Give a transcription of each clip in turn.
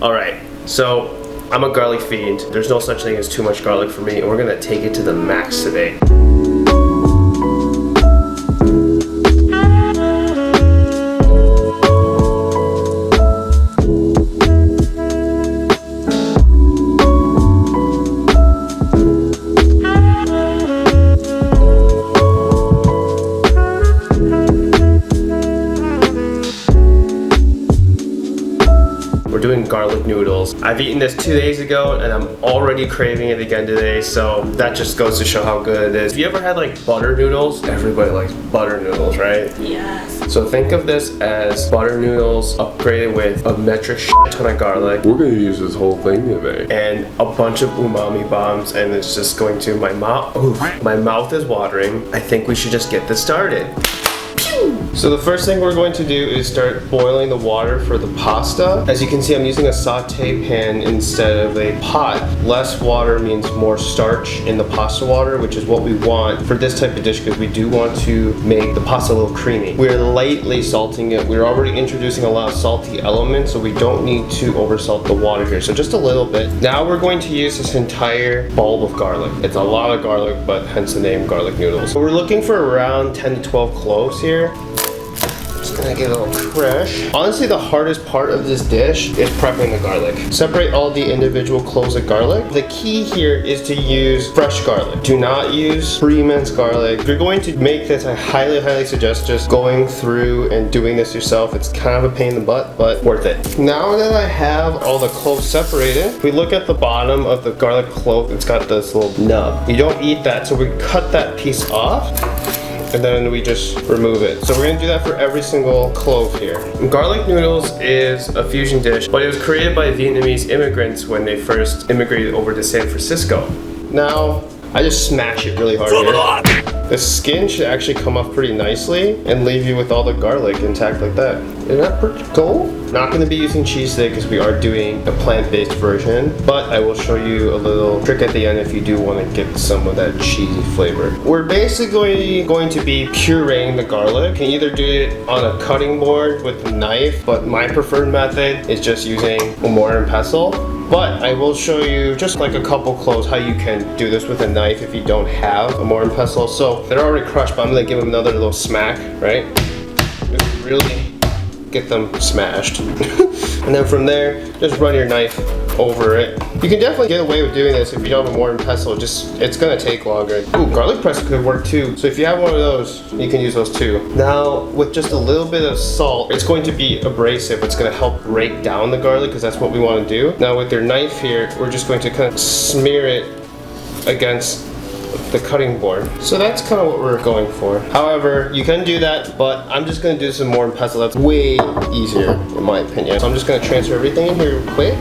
All right, so I'm a garlic fiend. There's no such thing as too much garlic for me, and we're gonna take it to the max today. Doing garlic noodles. I've eaten this 2 days ago and I'm already craving it again today, so that just goes to show how good it is. Have you ever had like butter noodles? Everybody likes butter noodles, right? Yes. So think of this as butter noodles upgraded with a metric ton of garlic. We're gonna use this whole thing today. And a bunch of umami bombs, and it's just going to my mouth. My mouth is watering. I think we should just get this started. So the first thing we're going to do is start boiling the water for the pasta. As you can see, I'm using a saute pan instead of a pot. Less water means more starch in the pasta water, which is what we want for this type of dish because we do want to make the pasta a little creamy. We're lightly salting it. We're already introducing a lot of salty elements, so we don't need to oversalt the water here. So just a little bit. Now we're going to use this entire bulb of garlic. It's a lot of garlic, but hence the name garlic noodles. So we're looking for around 10 to 12 cloves here. Just gonna give it a little crush. Honestly, the hardest part of this dish is prepping the garlic. Separate all the individual cloves of garlic. The key here is to use fresh garlic. Do not use pre-minced garlic. If you're going to make this, I highly suggest just going through and doing this yourself. It's kind of a pain in the butt, but worth it. Now that I have all the cloves separated, we look at the bottom of the garlic clove. It's got this little nub. You don't eat that, so we cut that piece off. And then we just remove it. So we're gonna do that for every single clove here. Garlic noodles is a fusion dish, but it was created by Vietnamese immigrants when they first immigrated over to San Francisco. Now, I just smash it really hard here. The skin should actually come off pretty nicely and leave you with all the garlic intact like that. Isn't that pretty cool? Not going to be using cheese today because we are doing a plant-based version, but I will show you a little trick at the end if you do want to get some of that cheesy flavor. We're basically going to be pureeing the garlic. You can either do it on a cutting board with a knife, but my preferred method is just using a mortar and pestle. But I will show you just like a couple cloves how you can do this with a knife if you don't have a mortar and pestle. So they're already crushed, but I'm gonna give them another little smack, right? Just really get them smashed. And then from there, just run your knife over it. You can definitely get away with doing this if you don't have a mortar and pestle. It's gonna take longer. Ooh, garlic press could work too. So if you have one of those, you can use those too. Now, with just a little bit of salt, it's going to be abrasive. It's gonna help break down the garlic because that's what we want to do. Now with your knife here, we're just going to kind of smear it against the cutting board. So that's kind of what we're going for. However, you can do that, but I'm just gonna do some more in pestle. That's way easier in my opinion. So I'm just gonna transfer everything in here real quick.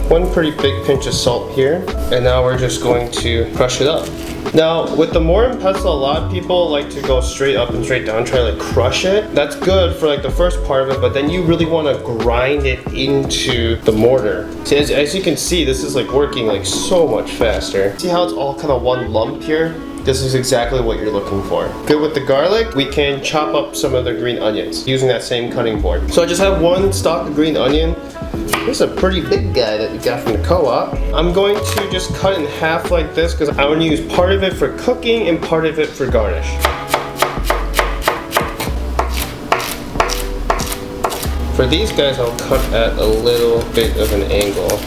One pretty big pinch of salt here, and now we're just going to crush it up. Now, with the mortar and pestle, a lot of people like to go straight up and straight down, try to like crush it. That's good for like the first part of it, but then you really want to grind it into the mortar. See, as you can see, this is like working like so much faster. See how it's all kind of one lump here? This is exactly what you're looking for. Good with the garlic, we can chop up some of the green onions using that same cutting board. So I just have one stalk of green onion. This is a pretty big guy that we got from the co-op. I'm going to just cut in half like this because I want to use part of it for cooking and part of it for garnish. For these guys, I'll cut at a little bit of an angle.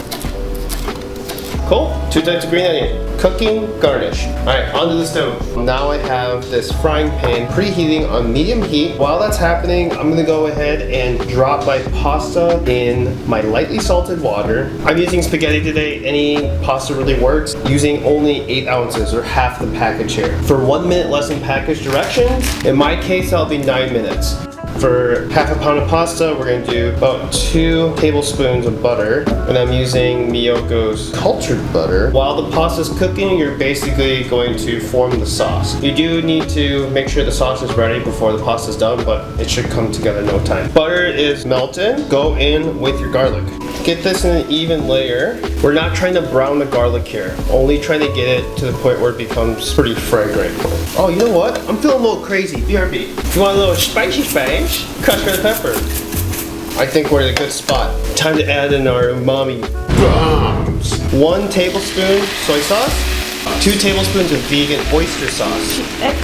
Cool, 2 types of green onion. Cooking, garnish. Alright, onto the stove. Now I have this frying pan preheating on medium heat. While that's happening, I'm gonna go ahead and drop my pasta in my lightly salted water. I'm using spaghetti today. Any pasta really works. Using only 8 ounces or half the package here. For 1 minute less than package directions, in my case, that'll be 9 minutes. For half a pound of pasta, we're going to do about 2 tablespoons of butter, and I'm using Miyoko's cultured butter. While the pasta's cooking, you're basically going to form the sauce. You do need to make sure the sauce is ready before the pasta's done, but it should come together in no time. Butter is melted. Go in with your garlic. Get this in an even layer. We're not trying to brown the garlic here, only trying to get it to the point where it becomes pretty fragrant. Oh, you know what? I'm feeling a little crazy. BRB. If you want a little spicy spice, crush red pepper. I think we're in a good spot. Time to add in our umami bombs. 1 tablespoon soy sauce. 2 tablespoons of vegan oyster sauce.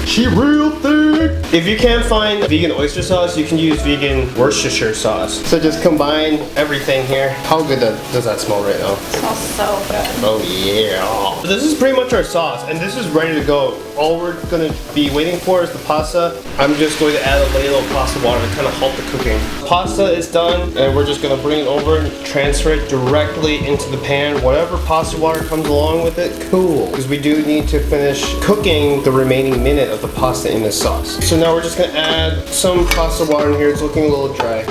She real thick. If you can't find vegan oyster sauce, you can use vegan Worcestershire sauce. So just combine everything here. How good does that smell right now? It smells so good. Oh yeah. This is pretty much our sauce, and this is ready to go. All we're gonna be waiting for is the pasta. I'm just going to add a little pasta water to kind of help the cooking. Pasta is done, and we're just gonna bring it over and transfer it directly into the pan. Whatever pasta water comes along with it, cool. Because we do need to finish cooking the remaining minute of the pasta in this sauce. So now we're just gonna add some pasta water in here. It's looking a little dry.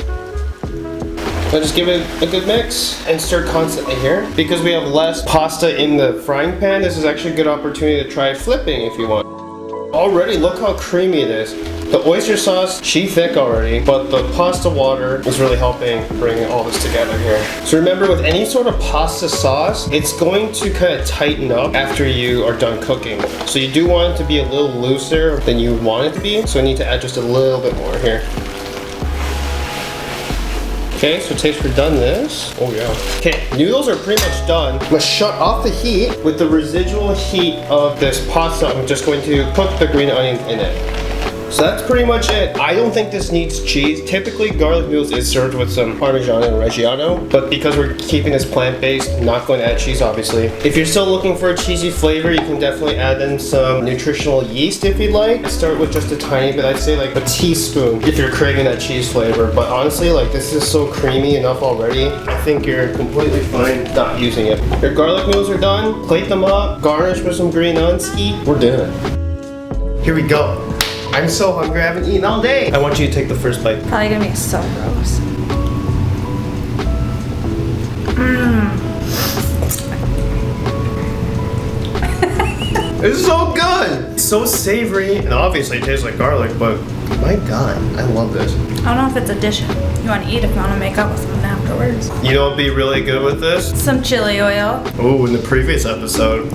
Now just give it a good mix and stir constantly here. Because we have less pasta in the frying pan, this is actually a good opportunity to try flipping if you want. Already, look how creamy it is. The oyster sauce, she's thick already, but the pasta water is really helping bring all this together here. So remember, with any sort of pasta sauce, it's going to kind of tighten up after you are done cooking. So you do want it to be a little looser than you want it to be, so I need to add just a little bit more here. Okay, so taste for done this. Oh yeah. Okay, noodles are pretty much done. I'm gonna shut off the heat. With the residual heat of this pasta, I'm just going to cook the green onions in it. So that's pretty much it. I don't think this needs cheese. Typically, garlic noodles is served with some Parmesan and Reggiano, but because we're keeping this plant-based, not going to add cheese, obviously. If you're still looking for a cheesy flavor, you can definitely add in some Nutritional yeast if you'd like. Start with just a tiny bit. I'd say like a teaspoon if you're craving that cheese flavor. But honestly, like this is so creamy enough already. I think you're completely fine not using it. Your garlic noodles are done. Plate them up. Garnish with some green onions. We're doing it. Here we go. I'm so hungry, I haven't eaten all day. I want you to take the first bite. Probably gonna be so gross. It's so good. It's so savory, and obviously it tastes like garlic, but my God, I love this. I don't know if it's a dish you want to eat if you want to make up with someone afterwards. You know what'd be really good with this? Some chili oil. Oh, in the previous episode.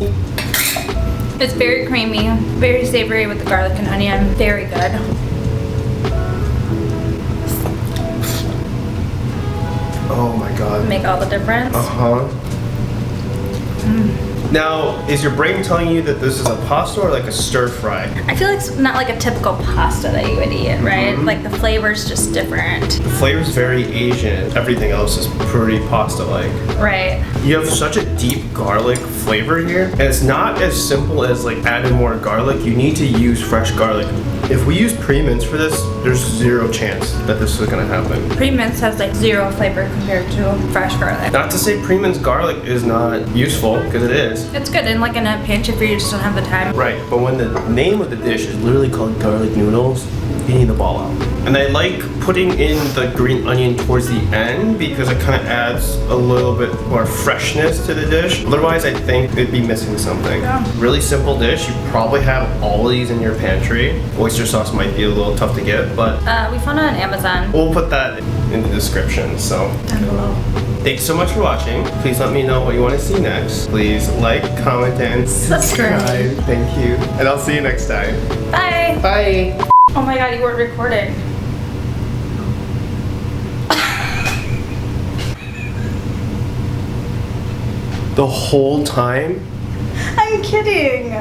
It's very creamy, very savory with the garlic and onion. Very good. Oh my God. Make all the difference. Uh-huh. Now, is your brain telling you that this is a pasta or like a stir fry? I feel like it's not like a typical pasta that you would eat, right? Like the flavor's just different. The flavor's very Asian. Everything else is pretty pasta-like. Right. You have such a deep garlic flavor here, and it's not as simple as like adding more garlic. You need to use fresh garlic. If we use pre-minced for this, there's zero chance that this is gonna happen. Pre-minced has like zero flavor compared to fresh garlic. Not to say pre-minced garlic is not useful, because it is. It's good in like in a pantry if you just don't have the time. Right, but when the name of the dish is literally called garlic noodles, you need the ball out. And I like putting in the green onion towards the end because it kind of adds a little bit more freshness to the dish. Otherwise, I think it'd be missing something. Yeah. Really simple dish. You probably have all of these in your pantry. Oyster sauce might be a little tough to get, but We found it on Amazon. we'll put that in the description, so. Down below. Thanks so much for watching. Please let me know what you want to see next. Please like, comment, and subscribe. Thank you. And I'll see you next time. Bye. Bye. Oh my God, you weren't recording. The whole time? I'm kidding.